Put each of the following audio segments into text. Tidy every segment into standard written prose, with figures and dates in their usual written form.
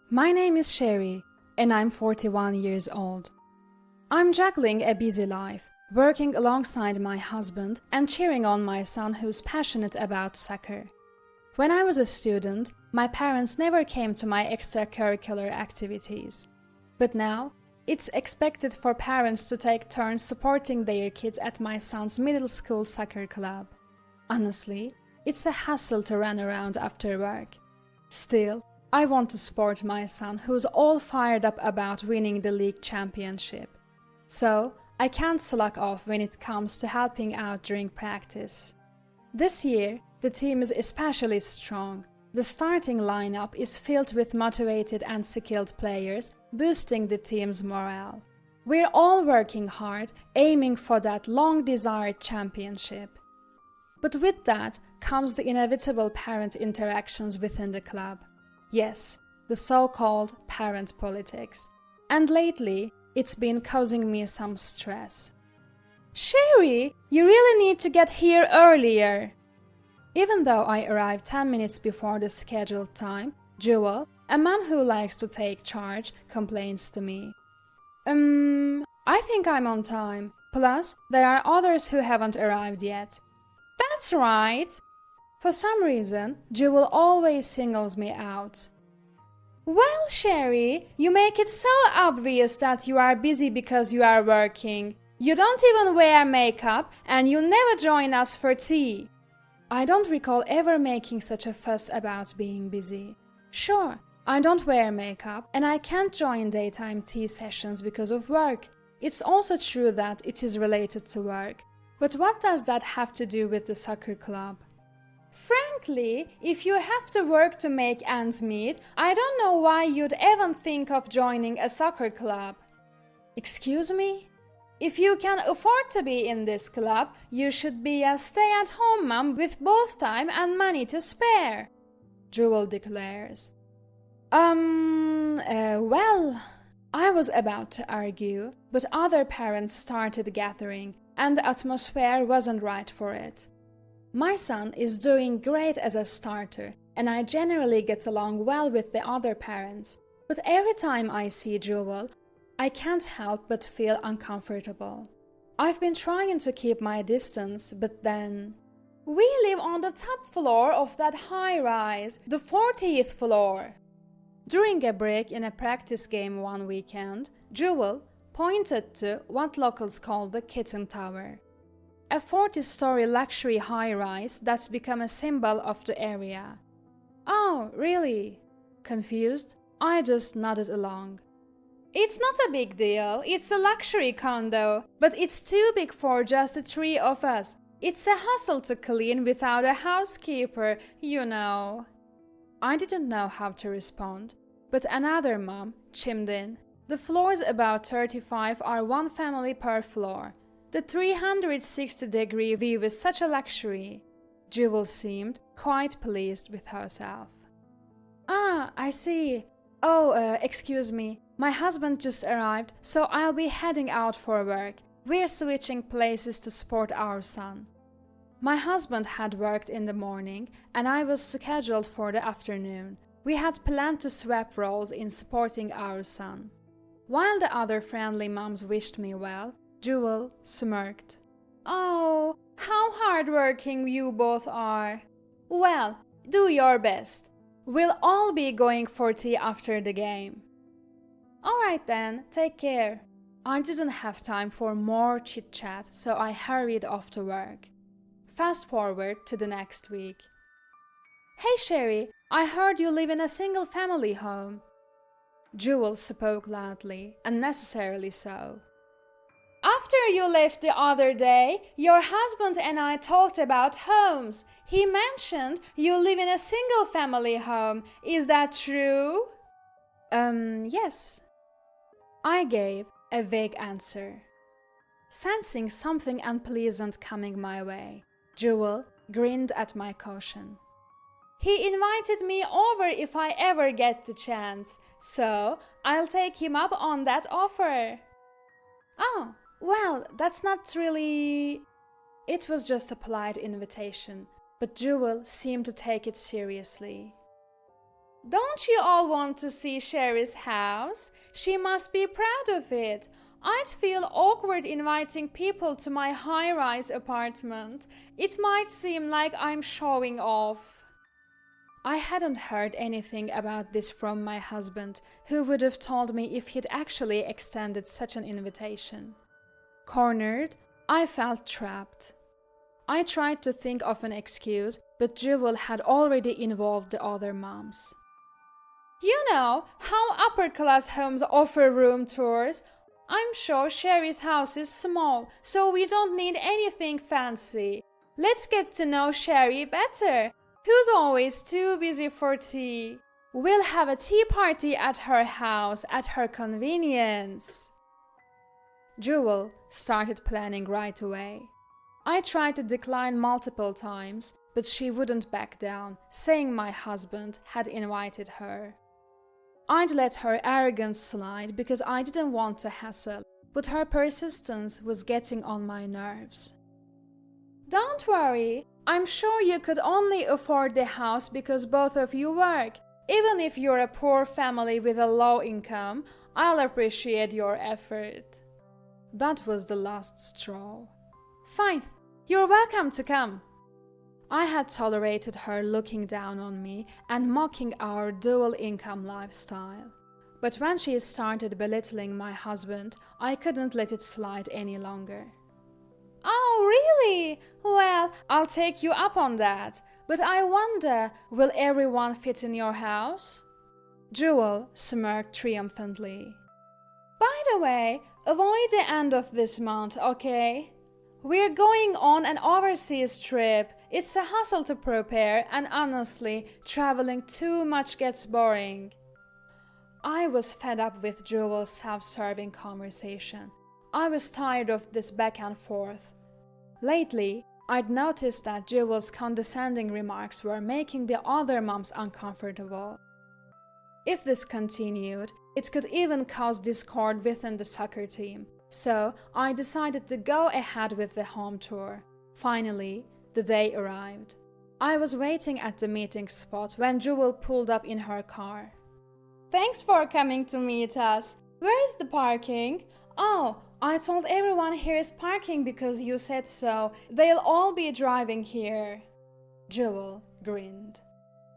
My name is Sherry, and I'm 41 years old. I'm juggling a busy life, working alongside my husband and cheering on my son who's passionate about soccer. When I was a student, my parents never came to my extracurricular activities. But now, it's expected for parents to take turns supporting their kids at my son's middle school soccer club. Honestly, it's a hassle to run around after work. Still, I want to support my son who's all fired up about winning the league championship. So, I can't slack off when it comes to helping out during practice. This year, the team is especially strong. The starting lineup is filled with motivated and skilled players, boosting the team's morale. We're all working hard, aiming for that long-desired championship. But with that comes the inevitable parent interactions within the club. Yes, the so-called parent politics. And lately, it's been causing me some stress. Sherry, you really need to get here earlier. Even though I arrived 10 minutes before the scheduled time, Jewel, a mom who likes to take charge, complains to me. I think I'm on time. Plus, there are others who haven't arrived yet. That's right. For some reason, Jewel always singles me out. Well, Sherry, you make it so obvious that you are busy because you are working. You don't even wear makeup and you never join us for tea. I don't recall ever making such a fuss about being busy. Sure, I don't wear makeup and I can't join daytime tea sessions because of work. It's also true that it is related to work. But what does that have to do with the soccer club? Frankly, if you have to work to make ends meet, I don't know why you'd even think of joining a soccer club. Excuse me? If you can afford to be in this club, you should be a stay-at-home mom with both time and money to spare, Jewel declares. Well, I was about to argue, but other parents started gathering, and the atmosphere wasn't right for it. My son is doing great as a starter, and I generally get along well with the other parents. But every time I see Jewel, I can't help but feel uncomfortable. I've been trying to keep my distance, but then... We live on the top floor of that high-rise, the 40th floor. During a break in a practice game one weekend, Jewel pointed to what locals call the Kitten Tower. A 40-story luxury high-rise that's become a symbol of the area. Oh, really? Confused, I just nodded along. It's not a big deal, it's a luxury condo, but it's too big for just the three of us. It's a hassle to clean without a housekeeper, you know. I didn't know how to respond, but another mom chimed in. The floors about 35 are one family per floor. The 360-degree view is such a luxury. Jewel seemed quite pleased with herself. Ah, I see. Oh, excuse me. My husband just arrived, so I'll be heading out for work. We're switching places to support our son. My husband had worked in the morning, and I was scheduled for the afternoon. We had planned to swap roles in supporting our son. While the other friendly moms wished me well, Jewel smirked. Oh, how hardworking you both are. Well, do your best. We'll all be going for tea after the game. Alright then, take care. I didn't have time for more chit-chat, so I hurried off to work. Fast forward to the next week. Hey Sherry, I heard you live in a single-family home. Jewel spoke loudly, unnecessarily so. After you left the other day, your husband and I talked about homes. He mentioned you live in a single-family home. Is that true? Yes. I gave a vague answer. Sensing something unpleasant coming my way, Jewel grinned at my caution. He invited me over if I ever get the chance, so I'll take him up on that offer. Oh, well, that's not really... It was just a polite invitation, but Jewel seemed to take it seriously. Don't you all want to see Sherry's house? She must be proud of it. I'd feel awkward inviting people to my high-rise apartment. It might seem like I'm showing off. I hadn't heard anything about this from my husband, who would have told me if he'd actually extended such an invitation. Cornered, I felt trapped. I tried to think of an excuse, but Jewel had already involved the other moms. You know how upper-class homes offer room tours? I'm sure Sherry's house is small, so we don't need anything fancy. Let's get to know Sherry better, who's always too busy for tea. We'll have a tea party at her house at her convenience. Jewel started planning right away. I tried to decline multiple times, but she wouldn't back down, saying my husband had invited her. I'd let her arrogance slide because I didn't want to hassle, but her persistence was getting on my nerves. Don't worry, I'm sure you could only afford the house because both of you work. Even if you're a poor family with a low income, I'll appreciate your effort. That was the last straw. Fine, you're welcome to come. I had tolerated her looking down on me and mocking our dual-income lifestyle. But when she started belittling my husband, I couldn't let it slide any longer. Oh, really? Well, I'll take you up on that. But I wonder, will everyone fit in your house? Jewel smirked triumphantly. By the way, avoid the end of this month, okay? We're going on an overseas trip. It's a hassle to prepare, and honestly, traveling too much gets boring. I was fed up with Jewel's self-serving conversation. I was tired of this back and forth. Lately, I'd noticed that Jewel's condescending remarks were making the other moms uncomfortable. If this continued, it could even cause discord within the soccer team. So I decided to go ahead with the home tour. Finally, the day arrived. I was waiting at the meeting spot when Jewel pulled up in her car. Thanks for coming to meet us. Where is the parking? Oh, I told everyone here is parking because you said so. They'll all be driving here. Jewel grinned.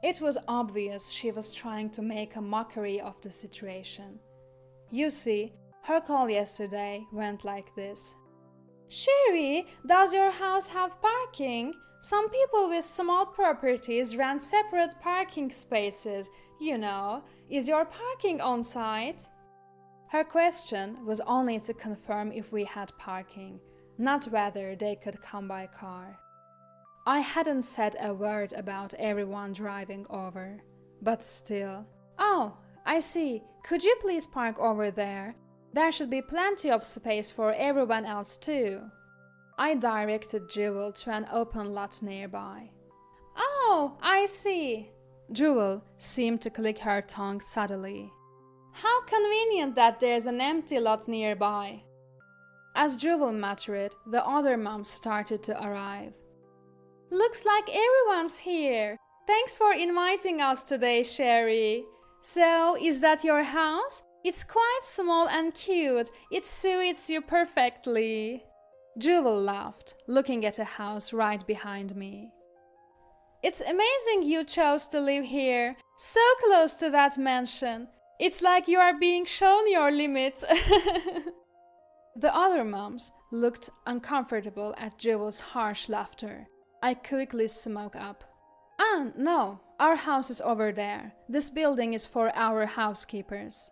It was obvious she was trying to make a mockery of the situation. You see, her call yesterday went like this. Sherry, does your house have parking? Some people with small properties rent separate parking spaces. You know, is your parking on site? Her question was only to confirm if we had parking, not whether they could come by car. I hadn't said a word about everyone driving over, but still. Oh, I see. Could you please park over there? There should be plenty of space for everyone else too. I directed Jewel to an open lot nearby. Oh, I see. Jewel seemed to click her tongue subtly. How convenient that there's an empty lot nearby. As Jewel muttered, the other moms started to arrive. Looks like everyone's here. Thanks for inviting us today, Sherry. So, is that your house? It's quite small and cute. It suits you perfectly. Jewel laughed, looking at a house right behind me. It's amazing you chose to live here, so close to that mansion. It's like you are being shown your limits. The other moms looked uncomfortable at Jewel's harsh laughter. I quickly spoke up. Ah, no, our house is over there. This building is for our housekeepers.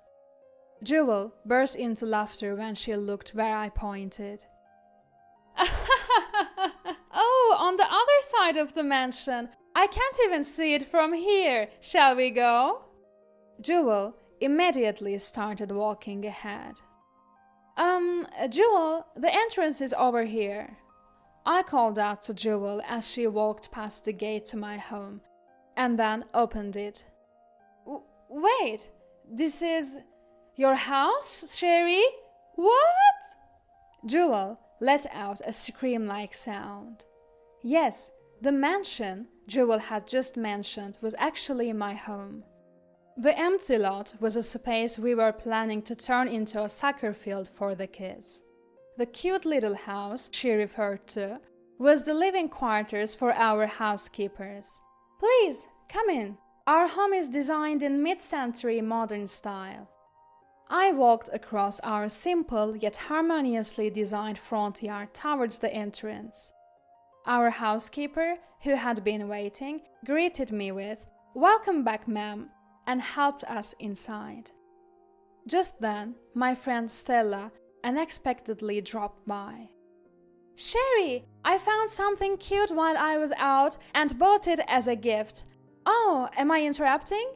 Jewel burst into laughter when she looked where I pointed. Oh, on the other side of the mansion. I can't even see it from here. Shall we go? Jewel immediately started walking ahead. Jewel, the entrance is over here. I called out to Jewel as she walked past the gate to my home, and then opened it. Wait, this is your house, Sherry? What? Jewel let out a scream-like sound. Yes, the mansion Jewel had just mentioned was actually my home. The empty lot was a space we were planning to turn into a soccer field for the kids. The cute little house she referred to was the living quarters for our housekeepers. "Please, come in. Our home is designed in mid-century modern style." I walked across our simple yet harmoniously designed front yard towards the entrance. Our housekeeper, who had been waiting, greeted me with, "Welcome back, ma'am," and helped us inside. Just then, my friend Stella unexpectedly dropped by. "Sherry, I found something cute while I was out and bought it as a gift. Oh, am I interrupting?"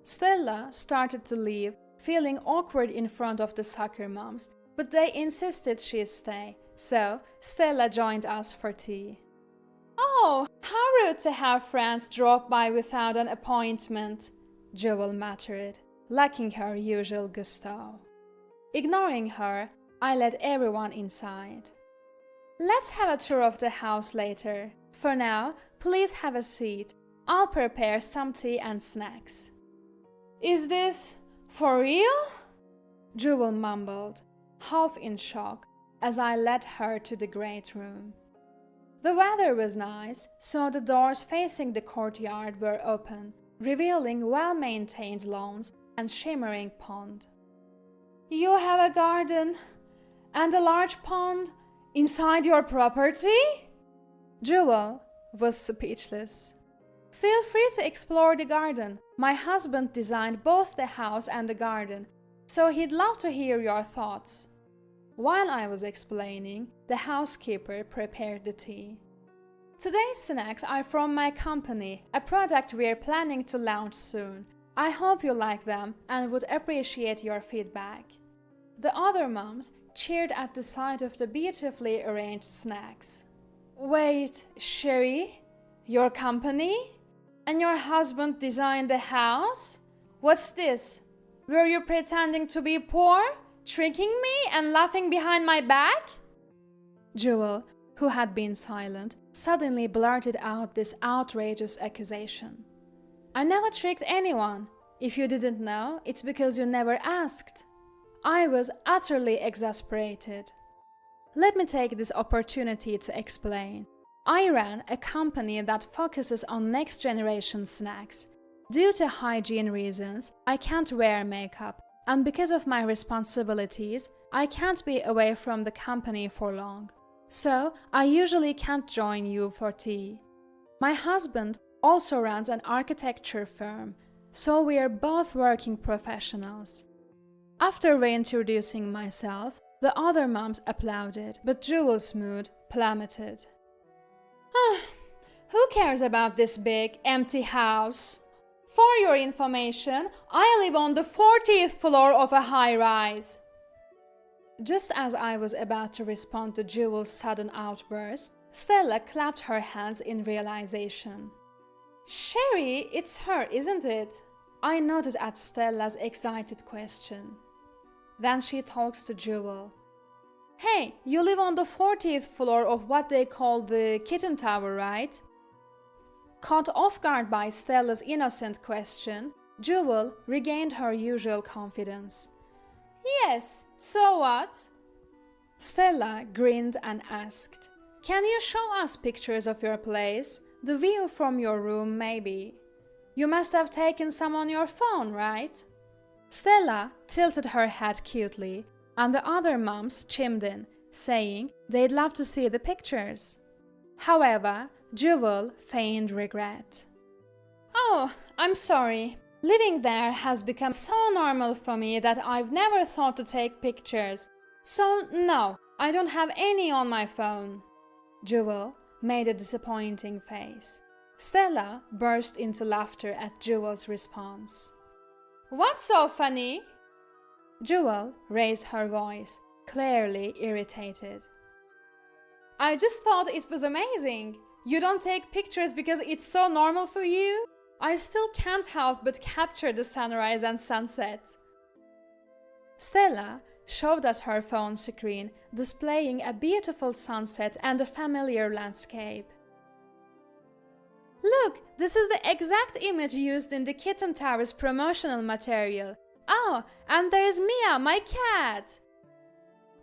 Stella started to leave, feeling awkward in front of the soccer moms, but they insisted she stay, so Stella joined us for tea. "Oh, how rude to have friends drop by without an appointment," Jewel muttered, lacking her usual gusto. Ignoring her, I led everyone inside. "Let's have a tour of the house later. For now, please have a seat. I'll prepare some tea and snacks." "Is this for real?" Jewel mumbled, half in shock, as I led her to the great room. The weather was nice, so the doors facing the courtyard were open, revealing well-maintained lawns and shimmering pond. "You have a garden and a large pond inside your property?" Jewel was speechless. "Feel free to explore the garden. My husband designed both the house and the garden, so he'd love to hear your thoughts." While I was explaining, the housekeeper prepared the tea. "Today's snacks are from my company, a product we're planning to launch soon. I hope you like them and would appreciate your feedback." The other moms cheered at the sight of the beautifully arranged snacks. "Wait, Sherry? Your company? And your husband designed the house? What's this? Were you pretending to be poor, tricking me and laughing behind my back?" Jewel, who had been silent, suddenly blurted out this outrageous accusation. "I never tricked anyone. If you didn't know, it's because you never asked." I was utterly exasperated. Let me take this opportunity to explain. I ran a company that focuses on next-generation snacks. Due to hygiene reasons, I can't wear makeup, and because of my responsibilities, I can't be away from the company for long. So, I usually can't join you for tea. My husband also runs an architecture firm, so we are both working professionals. After reintroducing myself, the other moms applauded, but Jewel's mood plummeted. "Who cares about this big, empty house? For your information, I live on the 40th floor of a high-rise." Just as I was about to respond to Jewel's sudden outburst, Stella clapped her hands in realization. "Sherry, it's her, isn't it?" I nodded at Stella's excited question. Then she talks to Jewel. "Hey, you live on the 40th floor of what they call the Kitten Tower, right?" Caught off guard by Stella's innocent question, Jewel regained her usual confidence. "Yes, so what?" Stella grinned and asked, "Can you show us pictures of your place? The view from your room, maybe. You must have taken some on your phone, right?" Stella tilted her head cutely, and the other moms chimed in, saying they'd love to see the pictures. However, Jewel feigned regret. "Oh, I'm sorry. Living there has become so normal for me that I've never thought to take pictures. So no, I don't have any on my phone." Jewel made a disappointing face. Stella burst into laughter at Jewel's response. "What's so funny?" Jewel raised her voice, clearly irritated. "I just thought it was amazing. You don't take pictures because it's so normal for you? I still can't help but capture the sunrise and sunset." Stella showed us her phone screen, displaying a beautiful sunset and a familiar landscape. Look, this is the exact image used in the Kitten Tower's promotional material. Oh, and there's Mia, my cat!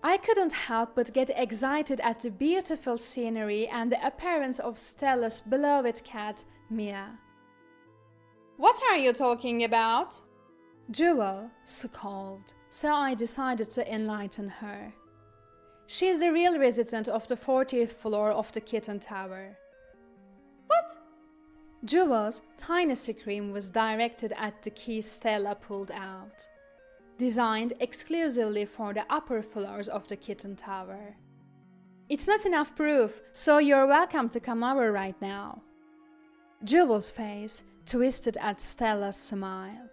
I couldn't help but get excited at the beautiful scenery and the appearance of Stella's beloved cat, Mia. What are you talking about? Jewel scolded, so I decided to enlighten her. She is the real resident of the 40th floor of the Kitten Tower. What? Jewel's tiny scream was directed at the key Stella pulled out, designed exclusively for the upper floors of the Kitten Tower. It's not enough proof, so you're welcome to come over right now. Jewel's face twisted at Stella's smile.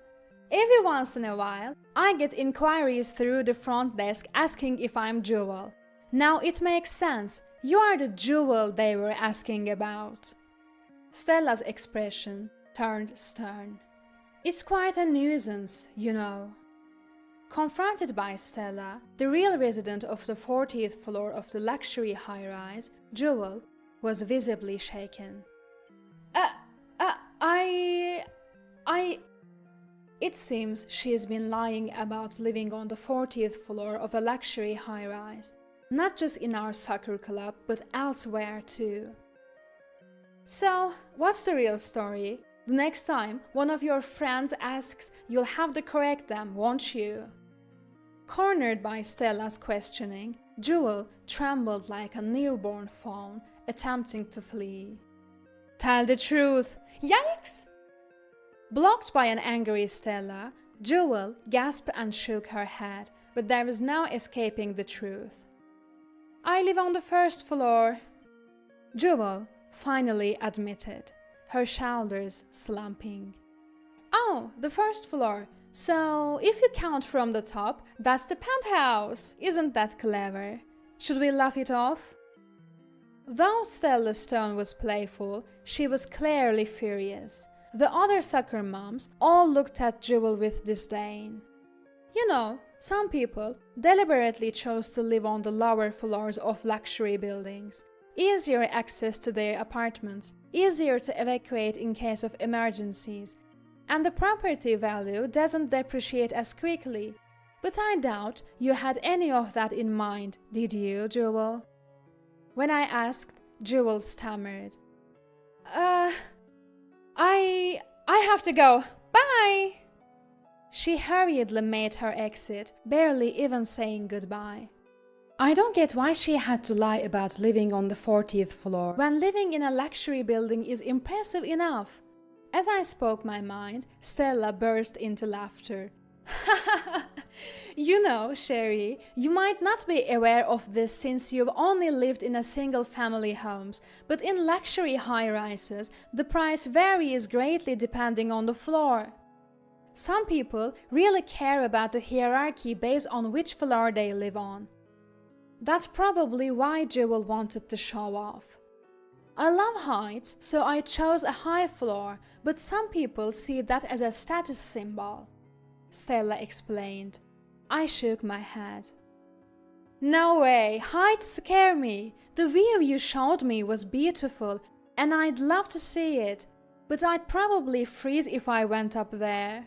Every once in a while, I get inquiries through the front desk asking if I'm Jewel. Now it makes sense. You are the Jewel they were asking about. Stella's expression turned stern. It's quite a nuisance, you know. Confronted by Stella, the real resident of the 40th floor of the luxury high-rise, Jewel was visibly shaken. It seems she's been lying about living on the 40th floor of a luxury high-rise, not just in our soccer club, but elsewhere too. So, what's the real story? The next time one of your friends asks, you'll have to correct them, won't you? Cornered by Stella's questioning, Jewel trembled like a newborn fawn, attempting to flee. Tell the truth! Yikes! Blocked by an angry Stella, Jewel gasped and shook her head, but there was no escaping the truth. I live on the 1st floor. Jewel finally admitted, her shoulders slumping. Oh, the 1st floor. So, if you count from the top, that's the penthouse. Isn't that clever? Should we laugh it off? Though Stella's tone was playful, she was clearly furious. The other soccer moms all looked at Jewel with disdain. You know, some people deliberately chose to live on the lower floors of luxury buildings. Easier access to their apartments, easier to evacuate in case of emergencies, and the property value doesn't depreciate as quickly. But I doubt you had any of that in mind, did you, Jewel? When I asked, Jewel stammered. I have to go. Bye! She hurriedly made her exit, barely even saying goodbye. I don't get why she had to lie about living on the 40th floor when living in a luxury building is impressive enough. As I spoke my mind, Stella burst into laughter. You know, Sherry, you might not be aware of this since you've only lived in a single-family homes, but in luxury high-rises, the price varies greatly depending on the floor. Some people really care about the hierarchy based on which floor they live on. That's probably why Jewel wanted to show off. I love heights, so I chose a high floor, but some people see that as a status symbol, Stella explained. I shook my head. No way, heights scare me. The view you showed me was beautiful, and I'd love to see it, but I'd probably freeze if I went up there.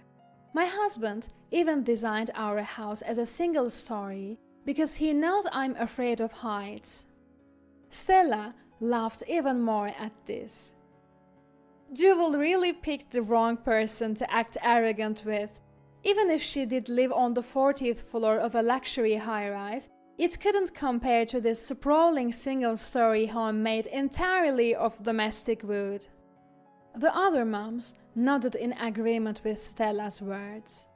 My husband even designed our house as a single story because he knows I'm afraid of heights. Stella laughed even more at this. Jewel really picked the wrong person to act arrogant with. Even if she did live on the 40th floor of a luxury high-rise, it couldn't compare to this sprawling single-story home made entirely of domestic wood. The other moms nodded in agreement with Stella's words.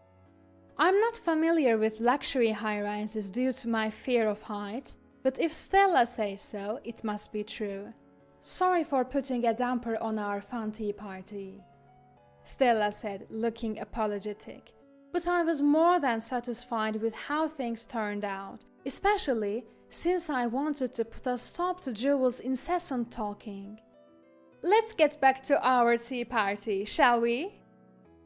I'm not familiar with luxury high-rises due to my fear of heights, but if Stella says so, it must be true. Sorry for putting a damper on our fun tea party, Stella said, looking apologetic. But I was more than satisfied with how things turned out, especially since I wanted to put a stop to Jewel's incessant talking. Let's get back to our tea party, shall we?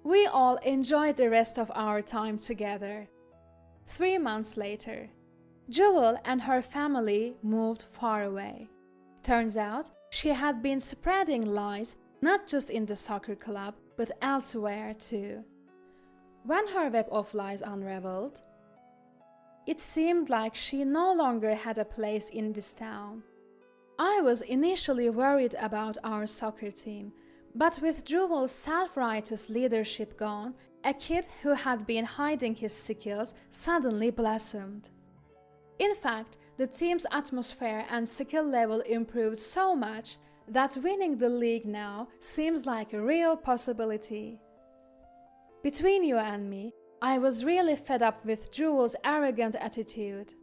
We all enjoyed the rest of our time together. 3 months later, Jewel and her family moved far away. Turns out, she had been spreading lies not just in the soccer club, but elsewhere too. When her web of lies unraveled, it seemed like she no longer had a place in this town. I was initially worried about our soccer team, but with Jewel's self-righteous leadership gone, a kid who had been hiding his skills suddenly blossomed. In fact, the team's atmosphere and skill level improved so much that winning the league now seems like a real possibility. Between you and me, I was really fed up with Jewel's arrogant attitude.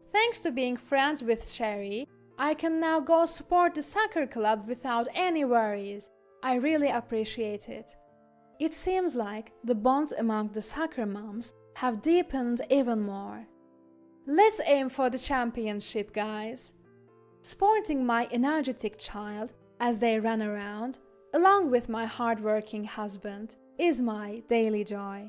Thanks to being friends with Sherry, I can now go support the soccer club without any worries. I really appreciate it. It seems like the bonds among the soccer moms have deepened even more. Let's aim for the championship, guys. Sporting my energetic child as they run around, along with my hardworking husband, is my daily joy.